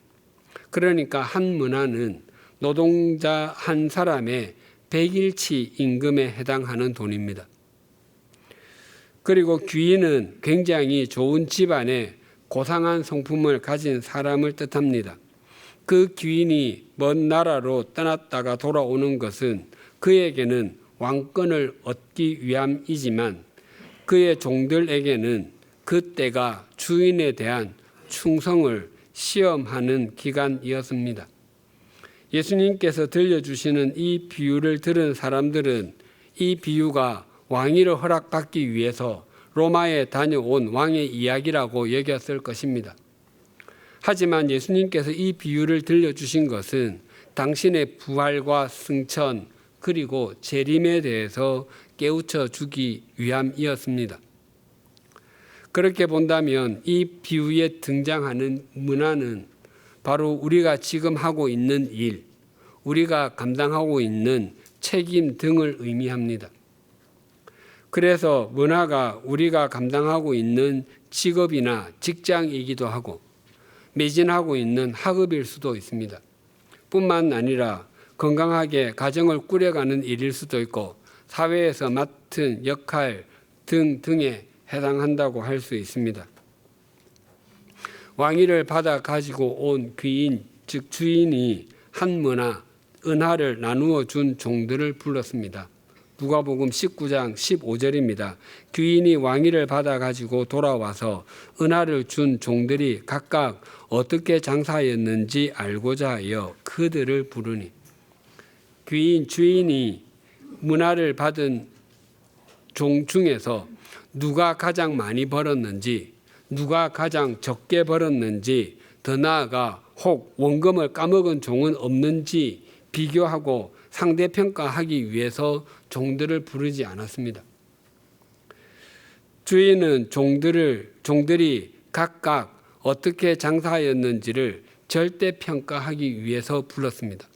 S3: 그러니까 한 문화는 노동자 한 사람의 100일치 임금에 해당하는 돈입니다. 그리고 귀인은 굉장히 좋은 집안에 고상한 성품을 가진 사람을 뜻합니다. 그 귀인이 먼 나라로 떠났다가 돌아오는 것은 그에게는 왕권을 얻기 위함이지만 그의 종들에게는 그때가 주인에 대한 충성을 시험하는 기간이었습니다. 예수님께서 들려주시는 이 비유를 들은 사람들은 이 비유가 왕위를 허락받기 위해서 로마에 다녀온 왕의 이야기라고 여겼을 것입니다. 하지만 예수님께서 이 비유를 들려주신 것은 당신의 부활과 승천 그리고 재림에 대해서 깨우쳐 주기 위함이었습니다. 그렇게 본다면 이 비유에 등장하는 문화는 바로 우리가 지금 하고 있는 일, 우리가 감당하고 있는 책임 등을 의미합니다. 그래서 문화가 우리가 감당하고 있는 직업이나 직장이기도 하고 매진하고 있는 학업일 수도 있습니다. 뿐만 아니라 건강하게 가정을 꾸려가는 일일 수도 있고 사회에서 맡은 역할 등등에 해당한다고 할 수 있습니다. 왕위를 받아 가지고 온 귀인 즉 주인이 한 문화 은하를 나누어 준 종들을 불렀습니다. 누가복음 19장 15절입니다. 귀인이 왕위를 받아 가지고 돌아와서 은하를 준 종들이 각각 어떻게 장사하였는지 알고자 하여 그들을 부르니 귀인 주인이 문화를 받은 종 중에서 누가 가장 많이 벌었는지, 누가 가장 적게 벌었는지, 더 나아가 혹 원금을 까먹은 종은 없는지 비교하고 상대평가하기 위해서 종들을 부르지 않았습니다. 주인은 종들이 각각 어떻게 장사하였는지를 절대평가하기 위해서 불렀습니다.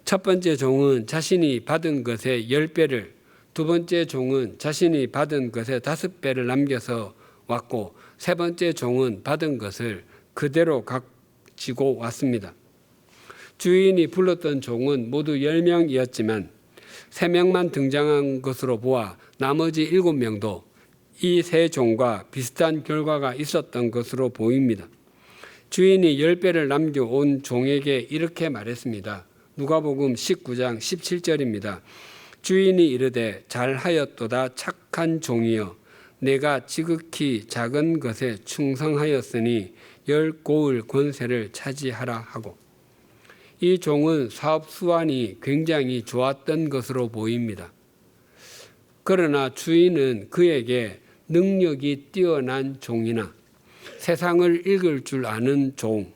S3: 첫 번째 종은 자신이 받은 것의 10배를, 두 번째 종은 자신이 받은 것의 5배를 남겨서 왔고, 세 번째 종은 받은 것을 그대로 가지고 왔습니다. 주인이 불렀던 종은 모두 10명이었지만 3명만 등장한 것으로 보아 나머지 7명도 이 세 종과 비슷한 결과가 있었던 것으로 보입니다. 주인이 10배를 남겨온 종에게 이렇게 말했습니다. 누가복음 19장 17절입니다. 주인이 이르되 잘하였도다 착한 종이여, 내가 지극히 작은 것에 충성하였으니 10고을 권세를 차지하라 하고, 이 종은 사업 수완이 굉장히 좋았던 것으로 보입니다. 그러나 주인은 그에게 능력이 뛰어난 종이나 세상을 읽을 줄 아는 종,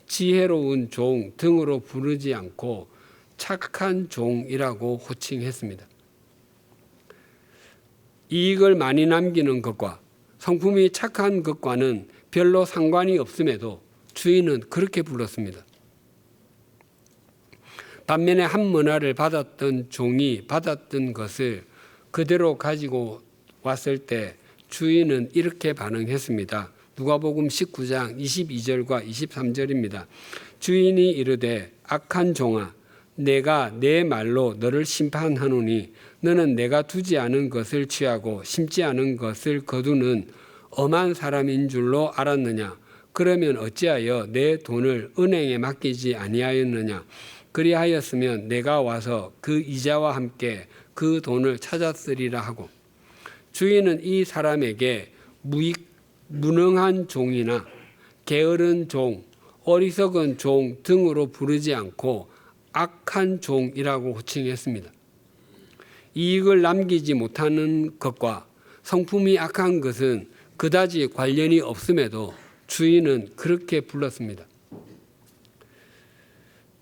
S3: 지혜로운 종 등으로 부르지 않고 착한 종이라고 호칭했습니다. 이익을 많이 남기는 것과 성품이 착한 것과는 별로 상관이 없음에도 주인은 그렇게 불렀습니다. 반면에 한 머나를 받았던 종이 받았던 것을 그대로 가지고 왔을 때 주인은 이렇게 반응했습니다. 누가복음 19장 22절과 23절입니다. 주인이 이르되 악한 종아, 내가 내 말로 너를 심판하노니 너는 내가 두지 않은 것을 취하고 심지 않은 것을 거두는 엄한 사람인 줄로 알았느냐? 그러면 어찌하여 내 돈을 은행에 맡기지 아니하였느냐? 그리하였으면 내가 와서 그 이자와 함께 그 돈을 찾았으리라 하고, 주인은 이 사람에게 무능한 종이나 게으른 종, 어리석은 종 등으로 부르지 않고 악한 종이라고 호칭했습니다. 이익을 남기지 못하는 것과 성품이 악한 것은 그다지 관련이 없음에도 주인은 그렇게 불렀습니다.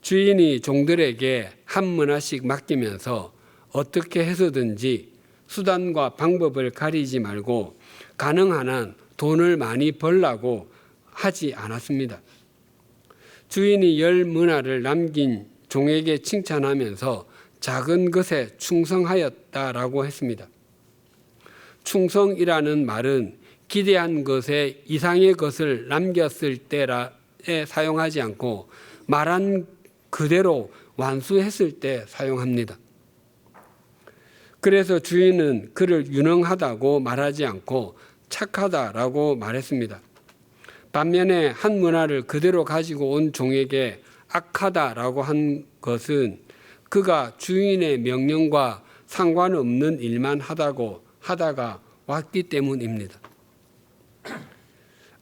S3: 주인이 종들에게 한 머나씩 맡기면서 어떻게 해서든지 수단과 방법을 가리지 말고 가능한 한 돈을 많이 벌라고 하지 않았습니다. 주인이 10머나를 남긴 종에게 칭찬하면서 작은 것에 충성하였다라고 했습니다. 충성이라는 말은 기대한 것에 이상의 것을 남겼을 때에 사용하지 않고 말한 그대로 완수했을 때 사용합니다. 그래서 주인은 그를 유능하다고 말하지 않고 착하다라고 말했습니다. 반면에 한 머나를 그대로 가지고 온 종에게 악하다라고 한 것은 그가 주인의 명령과 상관없는 일만 하다가 왔기 때문입니다.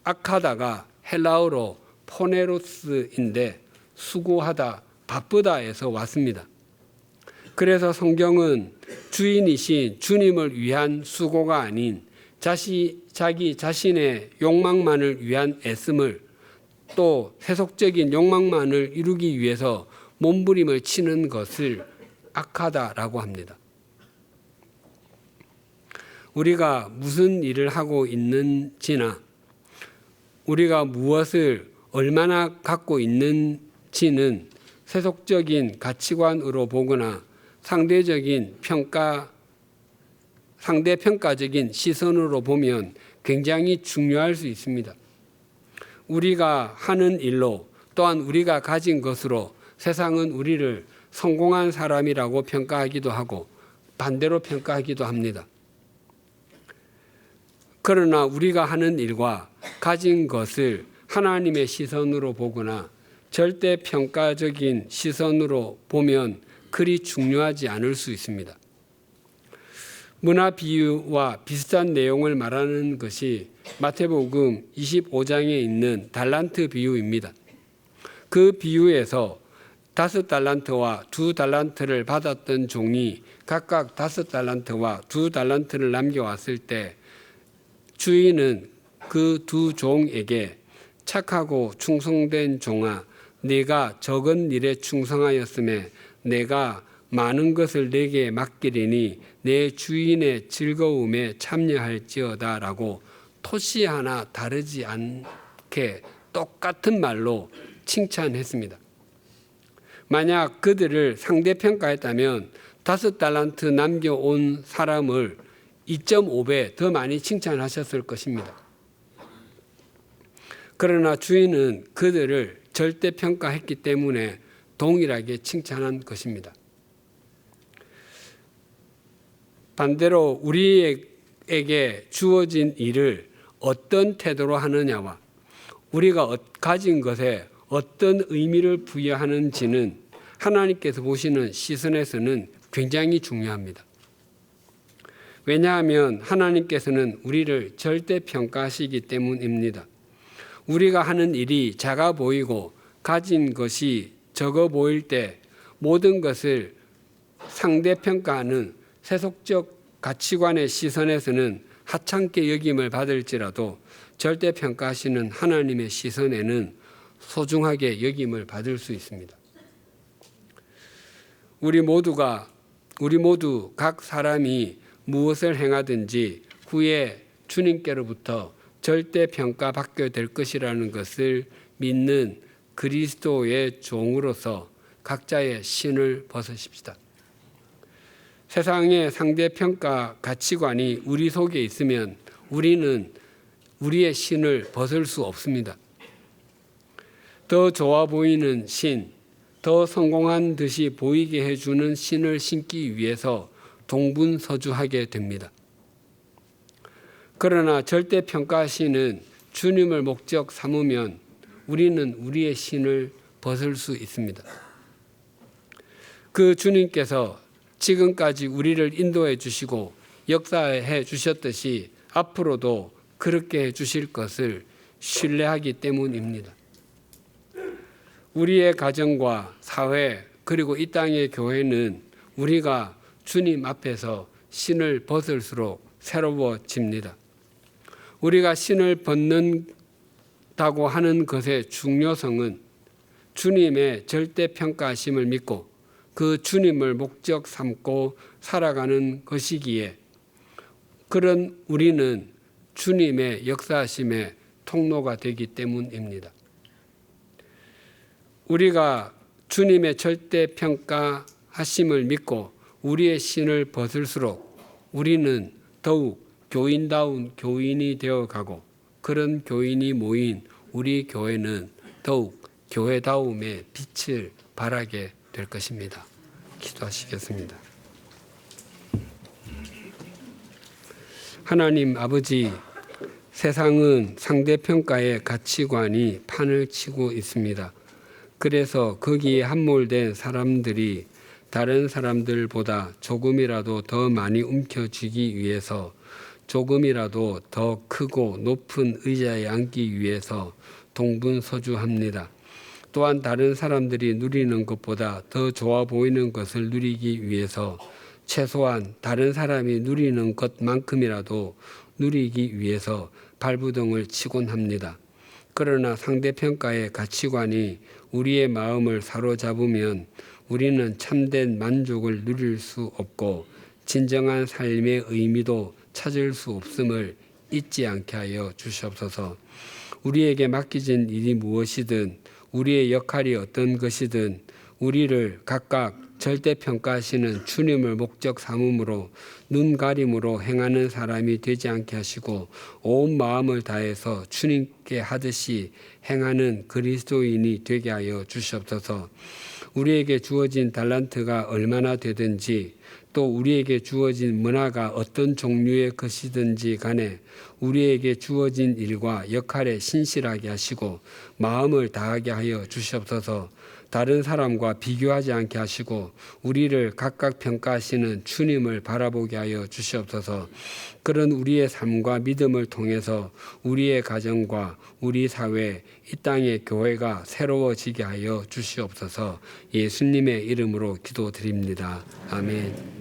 S3: 악하다가 헬라어로 포네로스인데 수고하다, 바쁘다에서 왔습니다. 그래서 성경은 주인이신 주님을 위한 수고가 아닌 자기 자신의 욕망만을 위한 애씀을, 또 세속적인 욕망만을 이루기 위해서 몸부림을 치는 것을 악하다라고 합니다. 우리가 무슨 일을 하고 있는지나 우리가 무엇을 얼마나 갖고 있는지는 세속적인 가치관으로 보거나 상대 평가적인 시선으로 보면 굉장히 중요할 수 있습니다. 우리가 하는 일로, 또한 우리가 가진 것으로 세상은 우리를 성공한 사람이라고 평가하기도 하고 반대로 평가하기도 합니다. 그러나 우리가 하는 일과 가진 것을 하나님의 시선으로 보거나 절대 평가적인 시선으로 보면 그리 중요하지 않을 수 있습니다. 문화 비유와 비슷한 내용을 말하는 것이 마태복음 25장에 있는 달란트 비유입니다. 그 비유에서 5달란트와 2달란트를 받았던 종이 각각 5달란트와 2달란트를 남겨왔을 때 주인은 그 2 종에게 착하고 충성된 종아, 네가 적은 일에 충성하였음에 내가 많은 것을 내게 맡기리니 내 주인의 즐거움에 참여할지어다 라고 토시 하나 다르지 않게 똑같은 말로 칭찬했습니다. 만약 그들을 상대평가했다면 5달란트 남겨온 사람을 2.5배 더 많이 칭찬하셨을 것입니다. 그러나 주인은 그들을 절대평가했기 때문에 동일하게 칭찬한 것입니다. 반대로 우리에게 주어진 일을 어떤 태도로 하느냐와 우리가 가진 것에 어떤 의미를 부여하는지는 하나님께서 보시는 시선에서는 굉장히 중요합니다. 왜냐하면 하나님께서는 우리를 절대평가하시기 때문입니다. 우리가 하는 일이 작아 보이고 가진 것이 적어 보일 때 모든 것을 상대평가하는 세속적 가치관의 시선에서는 하찮게 여김을 받을지라도 절대평가하시는 하나님의 시선에는 소중하게 여김을 받을 수 있습니다. 우리 모두 각 사람이 무엇을 행하든지 후에 주님께로부터 절대평가받게 될 것이라는 것을 믿는 그리스도의 종으로서 각자의 신을 벗으십시다. 세상의 상대평가 가치관이 우리 속에 있으면 우리는 우리의 신을 벗을 수 없습니다. 더 좋아 보이는 신, 더 성공한 듯이 보이게 해주는 신을 신기 위해서 동분서주하게 됩니다. 그러나 절대평가신은 주님을 목적 삼으면 우리는 우리의 신을 벗을 수 있습니다. 그 주님께서 지금까지 우리를 인도해 주시고 역사해 주셨듯이 앞으로도 그렇게 해 주실 것을 신뢰하기 때문입니다. 우리의 가정과 사회 그리고 이 땅의 교회는 우리가 주님 앞에서 신을 벗을수록 새로워집니다. 우리가 신을 벗는다고 하는 것의 중요성은 주님의 절대평가하심을 믿고 그 주님을 목적 삼고 살아가는 것이기에 그런 우리는 주님의 역사하심의 통로가 되기 때문입니다. 우리가 주님의 절대평가하심을 믿고 우리의 신을 벗을수록 우리는 더욱 교인다운 교인이 되어가고 그런 교인이 모인 우리 교회는 더욱 교회다움의 빛을 발하게 될 것입니다. 기도하시겠습니다. 하나님 아버지, 세상은 상대평가의 가치관이 판을 치고 있습니다. 그래서 거기에 함몰된 사람들이 다른 사람들보다 조금이라도 더 많이 움켜쥐기 위해서 조금이라도 더 크고 높은 의자에 앉기 위해서 동분서주합니다. 또한 다른 사람들이 누리는 것보다 더 좋아 보이는 것을 누리기 위해서 최소한 다른 사람이 누리는 것만큼이라도 누리기 위해서 발부동을 치곤 합니다. 그러나 상대평가의 가치관이 우리의 마음을 사로잡으면 우리는 참된 만족을 누릴 수 없고 진정한 삶의 의미도 찾을 수 없음을 잊지 않게 하여 주시옵소서. 우리에게 맡겨진 일이 무엇이든 우리의 역할이 어떤 것이든 우리를 각각 절대평가하시는 주님을 목적 삼음으로 눈가림으로 행하는 사람이 되지 않게 하시고 온 마음을 다해서 주님께 하듯이 행하는 그리스도인이 되게 하여 주시옵소서. 우리에게 주어진 달란트가 얼마나 되든지 또 우리에게 주어진 문화가 어떤 종류의 것이든지 간에 우리에게 주어진 일과 역할에 신실하게 하시고 마음을 다하게 하여 주시옵소서. 다른 사람과 비교하지 않게 하시고 우리를 각각 평가하시는 주님을 바라보게 하여 주시옵소서. 그런 우리의 삶과 믿음을 통해서 우리의 가정과 우리 사회, 이 땅의 교회가 새로워지게 하여 주시옵소서. 예수님의 이름으로 기도드립니다. 아멘.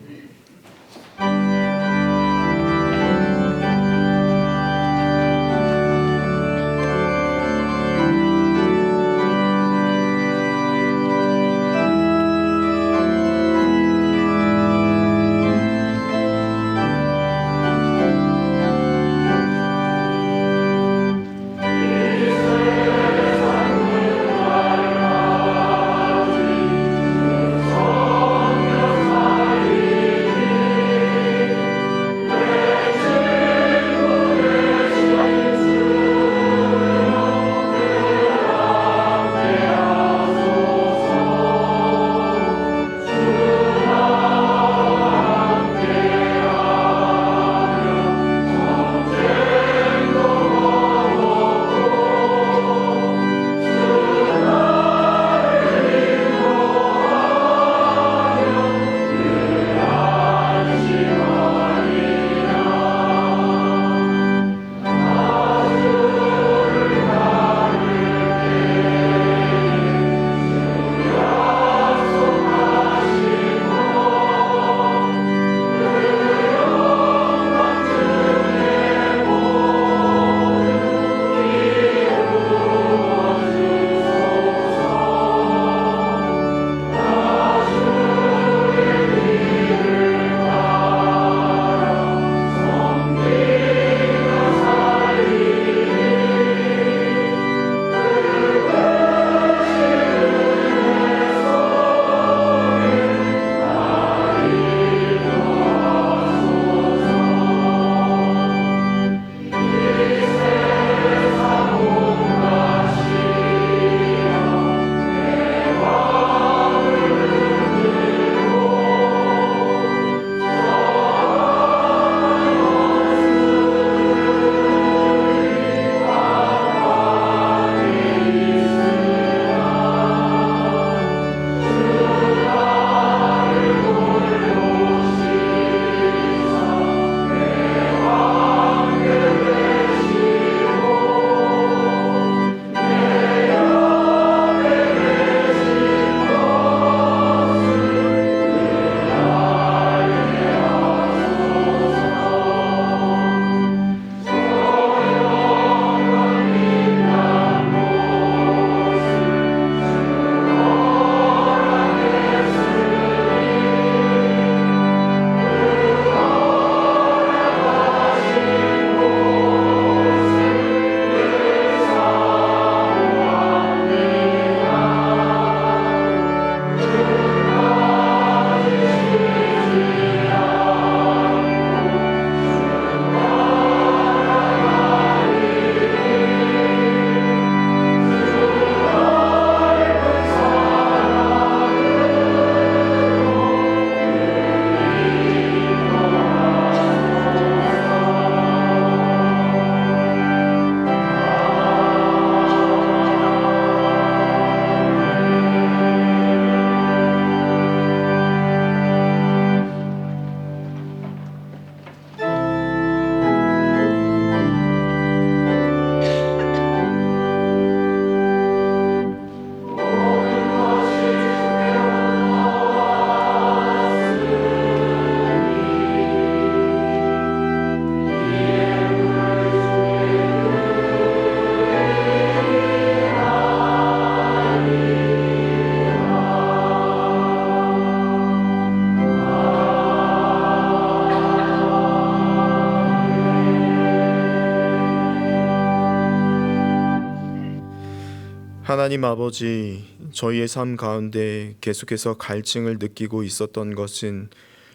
S1: 하나님 아버지, 저희의 삶 가운데 계속해서 갈증을 느끼고 있었던 것은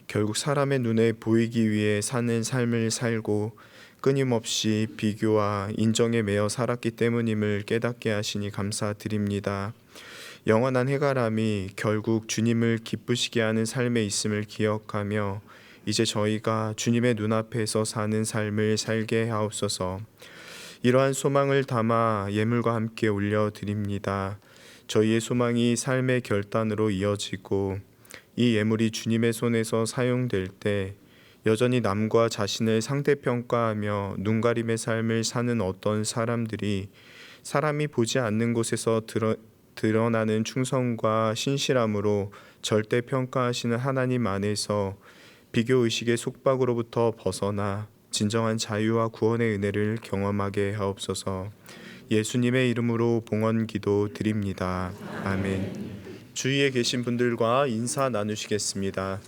S1: 결국 사람의 눈에 보이기 위해 사는 삶을 살고 끊임없이 비교와 인정에 매여 살았기 때문임을 깨닫게 하시니 감사드립니다. 영원한 해가람이 결국 주님을 기쁘시게 하는 삶에 있음을 기억하며 이제 저희가 주님의 눈앞에서 사는 삶을 살게 하옵소서. 이러한 소망을 담아 예물과 함께 올려드립니다. 저희의 소망이 삶의 결단으로 이어지고 이 예물이 주님의 손에서 사용될 때 여전히 남과 자신을 상대평가하며 눈가림의 삶을 사는 어떤 사람들이 사람이 보지 않는 곳에서 드러나는 충성과 신실함으로 절대 평가하시는 하나님 안에서 비교의식의 속박으로부터 벗어나 진정한 자유와 구원의 은혜를 경험하게 하옵소서. 예수님의 이름으로 봉헌기도 드립니다. 아멘. 주위에 계신 분들과 인사 나누시겠습니다.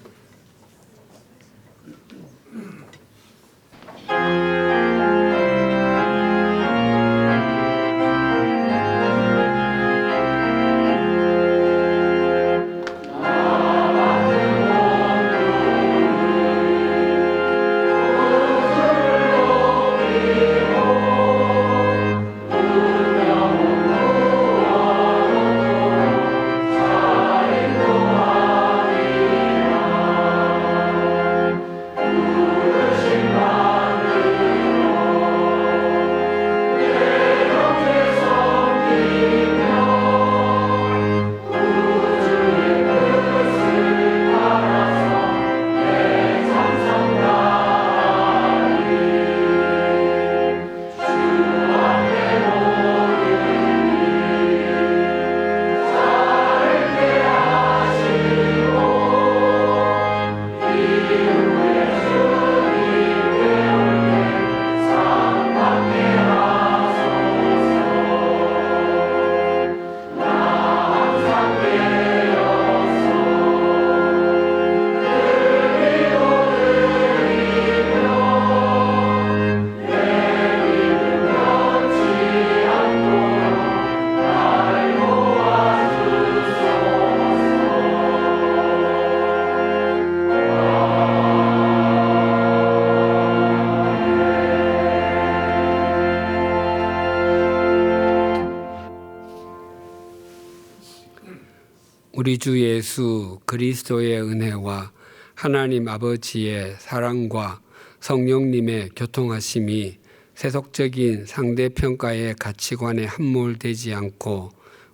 S3: 우리 주 예수 그리스도의 은혜와 하나님 아버지의 사랑과 성령님의 교통하심이 세속적인 상대평가의 가치관에 함몰되지 않고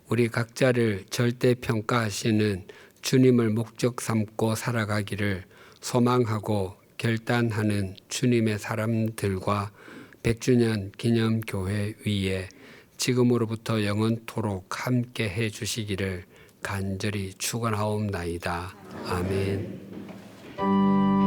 S3: 우리 각자를 절대평가하시는 주님을 목적 삼고 살아가기를 소망하고 결단하는 주님의 사람들과 100주년 기념교회 위에 지금으로부터 영원토록 함께 해 주시기를 간절히 축원하옵나이다. 아멘.